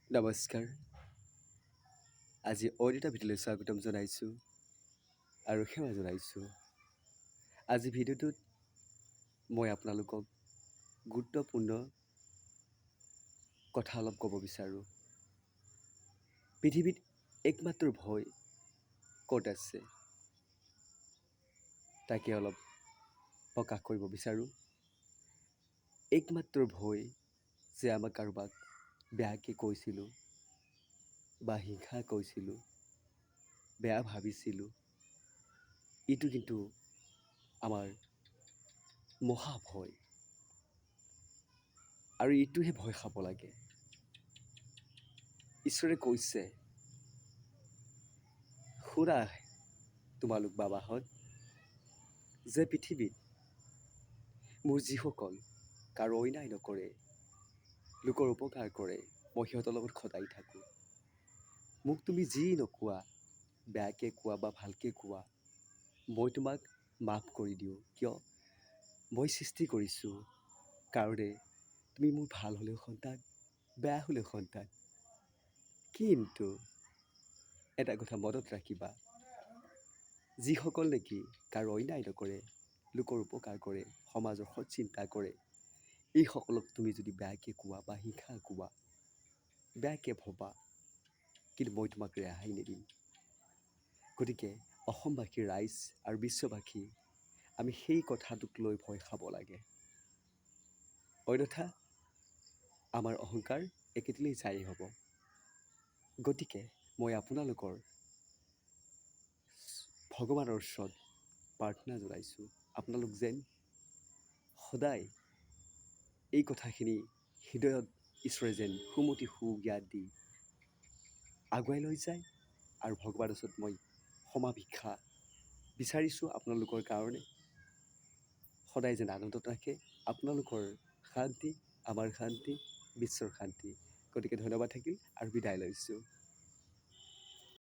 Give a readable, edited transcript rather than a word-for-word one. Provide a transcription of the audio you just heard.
নমস্কাৰ। আজি অইন এটা ভিডিঅ'লৈ স্বাগতম জনাইছোঁ আৰু সেৱা জনাইছোঁ। আজি ভিডিঅ'টোত মই আপোনালোকক গুৰুত্বপূৰ্ণ কথা অলপ ক'ব বিচাৰোঁ। পৃথিৱীত একমাত্ৰ ভয় ক'ত আছে তাকে অলপ প্ৰকাশ কৰিব বিচাৰোঁ। একমাত্ৰ ভয় যে আমাক কাৰোবাক বেয়াকৈ কৈছিলোঁ বা হিংসা কৰিছিলোঁ, বেয়া ভাবিছিলোঁ, এইটো কিন্তু আমাৰ মহাভয়। আৰু এইটোহে ভয় খাব লাগে। ঈশ্বৰে কৈছে, শুনা তোমালোক বাবাহঁত, যে পৃথিৱীত মোৰ যিসকল কাৰো অন্যায় নকৰে, লোকৰ উপকাৰ কৰে, মই সিহঁতৰ লগত সদায় থাকোঁ। মোক তুমি যি নোকোৱা, বেয়াকৈ কোৱা বা ভালকৈ কোৱা, মই তোমাক মাফ কৰি দিওঁ। কিয়? মই সৃষ্টি কৰিছোঁ কাৰণে তুমি মোৰ ভাল হ'লেও সন্তান, বেয়া হ'লেও সন্তান। কিন্তু এটা কথা মনত ৰাখিবা, যিসকল নেকি কাৰো অন্যায় নকৰে, লোকৰ উপকাৰ কৰে, সমাজৰ সৎ চিন্তা কৰে, এইসকলক তুমি যদি বেয়াকৈ কোৱা বা হিংসা কোৱা, বেয়াকৈ ভবা, কিন্তু মই তোমাক ৰেহাই নিদিম। গতিকে অসমবাসীৰ ৰাইজ আৰু বিশ্ববাসী, আমি সেই কথাটোক লৈ ভয় খাব লাগে। অন্যথা আমাৰ অহংকাৰ একেদিনাই জাৰি হ'ব। গতিকে মই আপোনালোকৰ ভগৱানৰ ওচৰত প্ৰাৰ্থনা জনাইছোঁ, আপোনালোক যেন সদায় এই কথাখিনি হৃদয়ত ঈশ্বৰে যেন সুমতি সুজ্ঞান দি আগুৱাই লৈ যায়। আৰু ভগৱানৰ ওচৰত মই ক্ষমা ভিক্ষা বিচাৰিছোঁ আপোনালোকৰ কাৰণে। সদায় যেন আনন্দত ৰাখে। আপোনালোকৰ শান্তি, আমাৰ শান্তি, বিশ্বৰ শান্তি। গতিকে ধন্যবাদ থাকিল আৰু বিদায় লৈছোঁ।